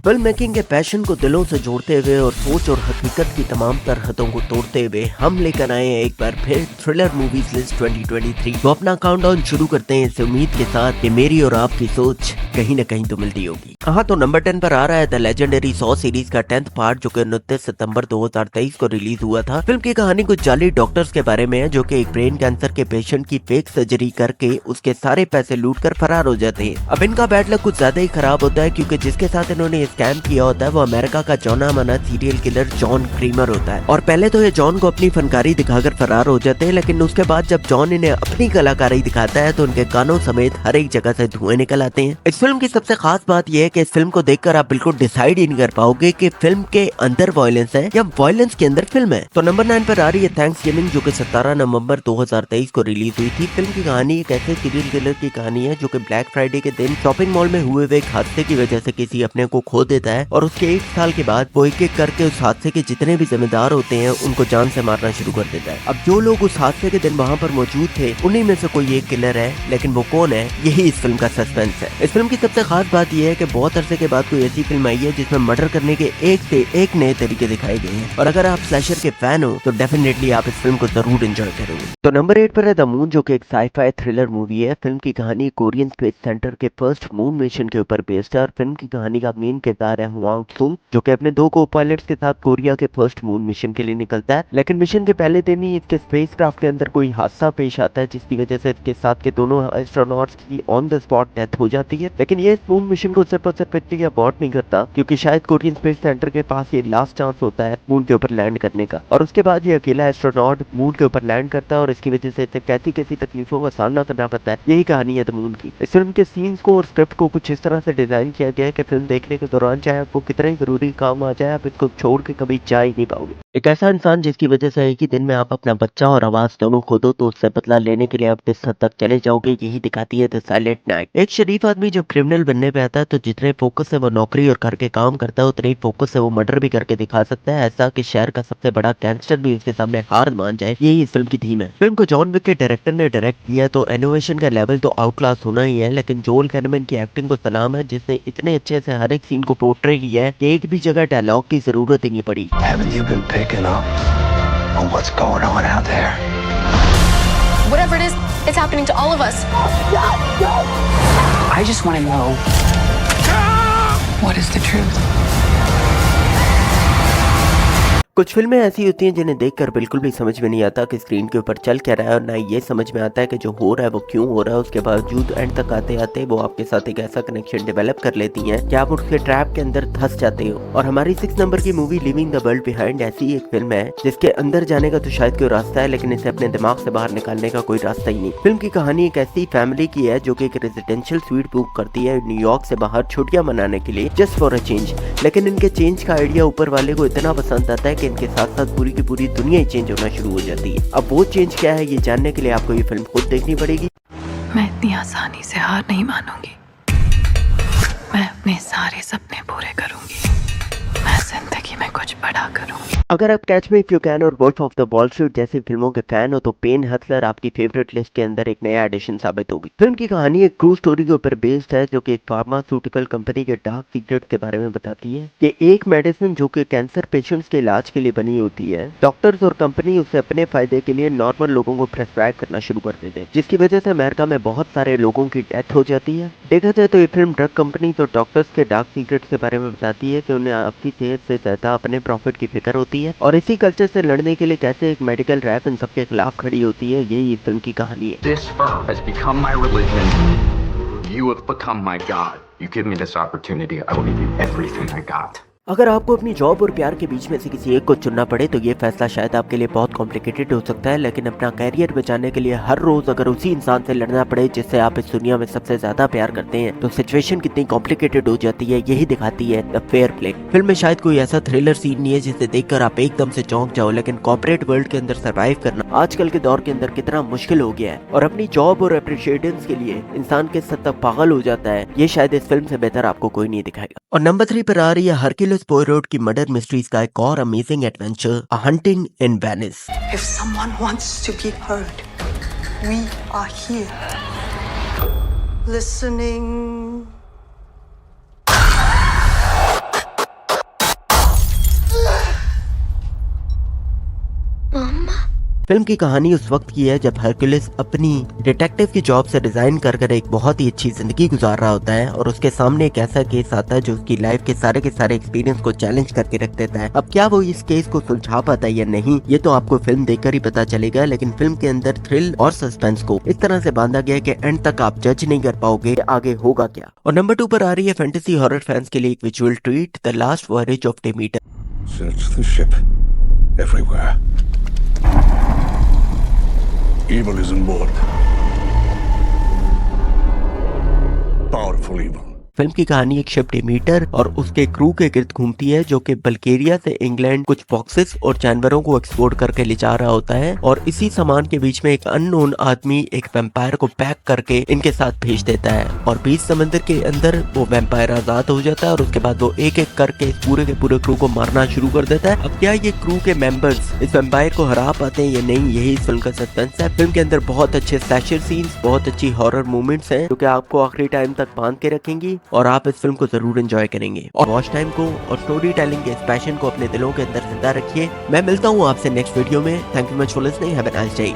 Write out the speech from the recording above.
Film making के passion को दिलों से जोड़ते हुए और सोच और हकीकत की तमाम तरहतों को तोड़ते हुए हम लेकर आए हैं एक बार फिर थ्रिलर मूवीज लिस्ट 2023। तो अपना काउंटडाउन शुरू करते हैं इस उम्मीद के साथ कि मेरी और आपकी सोच कहीं न कहीं तो मिलती होगी। हाँ, तो नंबर 10 पर आ रहा है द लेजेंडरी सॉ सीरीज का 10th पार्ट, जो कि 29 सितंबर 2023 को रिलीज हुआ था। फिल्म की कहानी कुछ जाली डॉक्टर्स के बारे में है जो कि एक ब्रेन कैंसर के पेशेंट की फेक सर्जरी करके उसके सारे पैसे लूट कर फरार हो जाते हैं। अब इनका बैड लक कुछ ज्यादा ही खराब होता है, क्योंकि जिसके साथ इन्होंने स्कैम किया होता है वो अमेरिका का जाना माना सीरियल किलर जॉन क्रीमर होता है। और पहले तो ये जॉन को अपनी फनकारी दिखाकर फरार हो जाते हैं, लेकिन उसके बाद जब जॉन इन्हें अपनी कलाकारी दिखाता है तो उनके कानों समेत हर एक जगह से धुएं निकल आते हैं। इस फिल्म की सबसे खास बात यह है कि इस फिल्म को देखकर आप बिल्कुल डिसाइड ही नहीं कर पाओगे कि फिल्म के अंदर वायलेंस है या वायलेंस के अंदर फिल्म है। तो नंबर 9 पर आ रही है थैंक्सगिविंग, जो कि 17 नवंबर 2023 को रिलीज हुई थी। फिल्म की कहानी एक ऐसे सीरियल किलर की कहानी है जो कि ब्लैक फ्राइडे के दिन शॉपिंग मॉल में हुए एक हादसे की वजह से किसी अपने को खो देता है, और उसके 1 साल के बाद वो एक एक करके उस हादसे के जितने भी जिम्मेदार होते हैं उनको जान से मारना शुरू कर देता है। अब जो लोग उस हादसे के दिन वहाँ पर मौजूद थे उन्हीं में से कोई एक किलर है, लेकिन वो कौन है यही इस फिल्म का सस्पेंस है। इस फिल्म की सबसे खास बात यह है कि बहुत अरसे के बाद कोई ऐसी फिल्म आई है जिसमें मर्डर करने के एक से एक नए तरीके दिखाए गए हैं, और अगर आप स्लैशर के फैन हो तो डेफिनेटली आप इस फिल्म को जरूर एंजॉय करोगे। तो नंबर 8 पर है द मून, जो कि एक साईफाई थ्रिलर मूवी है। फिल्म की कहानी कोरियन स्पेस सेंटर के फर्स्ट मून मिशन के ऊपर बेस्ड है, और फिल्म की कहानी का मेन किरदार है हुआंग सुंग, जो कि अपने 2 को पायलट्स के साथ कोरिया के फर्स्ट मून मिशन के लिए निकलता है। लेकिन मिशन के पहले दिन ही इसके स्पेसक्राफ्ट के अंदर कोई हादसा पेश आता है, जिसकी वजह से इसके साथ के दोनों एस्ट्रोनॉट्स की ऑन द स्पॉट डेथ हो जाती है। लेकिन ये मून मिशन को सिर्फ और सिर्फ इतनी अबॉर्ट नहीं करता, क्योंकि शायद कोरियन स्पेस सेंटर के पास ये लास्ट चांस होता है मून के ऊपर लैंड करने का, और उसके बाद ये अकेला एस्ट्रोनॉट मून के ऊपर लैंड करता है, और इसकी वजह से इसे कैसी कैसी तकलीफों का सामना करना पड़ता है। यही कहानी है द मून की। इस फिल्म के सीन्स को और स्क्रिप्ट को कुछ इस तरह से डिजाइन किया गया है कि फिल्म देखने के दौरान चाहे आपको कितना ही जरूरी काम आ जाए, आप इसको छोड़ के कभी जा ही नहीं पाओगे। एक ऐसा इंसान जिसकी वजह से एक ही दिन में आप अपना बच्चा और आवाज दोनों खो दो, तो उससे बदला लेने के लिए आप किस हद तक चले जाओगे, यही दिखाती है द साइलेंट नाइट। एक शरीफ आदमी जब क्रिमिनल बनने पे आता है तो जितने फोकस से वो नौकरी और घर के काम करता है उतने ही फोकस से वो मर्डर भी करके दिखा सकता है, ऐसा कि शहर का सबसे बड़ा गैंगस्टर भी उसके सामने हार मान जाए। यही इस फिल्म की थीम है। फिल्म को जॉन विक के डायरेक्टर ने डायरेक्ट किया, तो एनिमेशन का लेवल तो आउट क्लास होना ही है, लेकिन जोल कैनमैन की एक्टिंग को सलाम है, जिसने इतने अच्छे से हर एक सीन को पोर्ट्रे किया है कि एक भी जगह डायलॉग की जरूरत ही नहीं पड़ी। Haven't you been picking up on what's going on out there? Whatever it is, it's happening to all of us. I just want to know what is the truth. कुछ फिल्में ऐसी होती हैं जिन्हें देखकर बिल्कुल भी समझ में नहीं आता कि स्क्रीन के ऊपर चल क्या रहा है, और ना ये समझ में आता है कि जो हो रहा है वो क्यों हो रहा है। उसके बावजूद एंड तक आते आते वो आपके साथ एक ऐसा कनेक्शन डेवलप कर लेती हैं कि आप उसके ट्रैप के अंदर धंस जाते हो। और हमारी 6 नंबर की movie living the world behind ऐसी एक फिल्म है जिसके अंदर जाने का तो शायद कोई रास्ता है, लेकिन इसे अपने दिमाग से बाहर निकालने का कोई रास्ता ही नहीं। फिल्म की कहानी एक ऐसी फैमिली की है जो कि एक रेजिडेंशियल स्वीट बुक करती है न्यूयॉर्क से बाहर छुट्टियां मनाने के लिए, जस्ट फॉर अ चेंज। लेकिन इनके चेंज का आइडिया ऊपर वाले को इतना पसंद आता है कि इनके साथ साथ पूरी की पूरी दुनिया ही चेंज होना शुरू हो जाती है। अब वो चेंज क्या है ये जानने के लिए आपको ये फिल्म खुद देखनी पड़ेगी। मैं इतनी आसानी से हार नहीं मानूंगी। मैं अपने सारे सपने पूरे करूंगी। मैं जिंदगी में कुछ बड़ा करूंगी। अगर आप Catch Me If You Can और Wolf of the Wall Street जैसी फिल्मों के फैन हो तो पेन हसलर आपकी फेवरेट लिस्ट के अंदर एक नया एडिशन साबित होगी। फिल्म की कहानी एक ट्रू स्टोरी के ऊपर बेस्ड है, जो कि एक फार्मास्यूटिकल कंपनी के डार्क सीक्रेट के बारे में बताती है कि एक मेडिसिन जो कि कैंसर पेशेंट्स के इलाज के लिए बनी होती है, डॉक्टर्स और कंपनी उसे अपने फायदे के लिए नॉर्मल लोगों को प्रेस्क्राइब करना शुरू कर देते हैं, जिसकी वजह से अमेरिका में बहुत सारे लोगों की डेथ हो जाती है। देखा जाए तो ये फिल्म ड्रग कंपनी और डॉक्टर्स के डार्क सीक्रेट्स के बारे में बताती है कि उन्हें आपकी सेहत से ज्यादा अपने प्रॉफिट की फिक्र होती है, और इसी कल्चर से लड़ने के लिए कैसे एक मेडिकल रैप इन सबके खिलाफ खड़ी होती है, यही इस फिल्म की कहानी है। This firm has become my religion. You have become my God. You give me this opportunity, I will give you everything I got. अगर आपको अपनी जॉब और प्यार के बीच में से किसी एक को चुनना पड़े तो ये फैसला शायद आपके लिए बहुत कॉम्प्लिकेटेड हो सकता है, लेकिन अपना कैरियर बचाने के लिए हर रोज अगर उसी इंसान से लड़ना पड़े जिससे आप इस दुनिया में सबसे ज्यादा प्यार करते हैं तो सिचुएशन कितनी कॉम्प्लिकेटेड हो जाती है, यही दिखाती है द फेयर प्ले। फिल्म में शायद कोई ऐसा थ्रिलर सीन नहीं है जिसे देखकर आप एकदम से चौंक जाओ, लेकिन कॉर्पोरेट वर्ल्ड के अंदर सर्वाइव करना आजकल के दौर के अंदर कितना मुश्किल हो गया है, और अपनी जॉब और अप्रिशिएशंस के लिए इंसान किस हद तक पागल हो जाता है, ये शायद इस फिल्म से बेहतर आपको कोई नहीं दिखाएगा। और नंबर 3 पर आ रही है हरक्यूलिस पोयरोट की मर्डर मिस्ट्रीज का एक और amazing adventure, a hunting in Venice. If someone wants to be heard, we are here. Listening. Film की कहानी उस वक्त की है जब हरक्यूलिस अपनी डिटेक्टिव की जॉब से रिजाइन कर एक बहुत ही अच्छी जिंदगी गुजार रहा होता है और उसके सामने एक ऐसा केस आता है जो उसकी लाइफ के सारे एक्सपीरियंस को चैलेंज करके रख देता है। अब क्या वो इस केस को सुलझा पाता है या नहीं, ये तो आपको फिल्म देखकर ही पता चलेगा, लेकिन फिल्म के अंदर थ्रिल और सस्पेंस को इस तरह से बांधा गया है कि एंड तक आप जज नहीं कर पाओगे आगे होगा क्या। और नंबर 2 पर आ रही है फैंटेसी हॉरर फैंस के लिए एक visual treat, the last voyage of Demeter. Search the ship. Everywhere. Evil is on board. Powerful evil. Film की कहानी एक शिप डेमीटर और उसके क्रू के गिर्द घूमती है जो कि बल्गेरिया से इंग्लैंड कुछ बॉक्सेस और जानवरों को एक्सपोर्ट करके ले जा रहा होता है और इसी सामान के बीच में एक अननोन आदमी एक वैम्पायर को पैक करके इनके साथ भेज देता है और बीच समंदर के अंदर वो वैम्पायर आजाद हो जाता है और उसके बाद वो एक एक करके इस पूरे के पूरे क्रू को मारना शुरू कर देता है। अब क्या ये क्रू के मेंबर्स इस वैम्पायर को हरा पाते हैं या नहीं, यही इस फिल्म का सस्पेंस है। फिल्म के अंदर बहुत अच्छे स्लैशर सीन्स, बहुत अच्छी हॉरर मूवमेंट्स हैं जो कि आपको आखिरी टाइम तक बांध के रखेंगी और आप इस फिल्म को जरूर एंजॉय करेंगे। और वॉच टाइम को और स्टोरी टेलिंग के इस पैशन को अपने दिलों के अंदर जिंदा रखिए। मैं मिलता हूँ आपसे नेक्स्ट वीडियो में। Thank you much for listening. Have a nice day.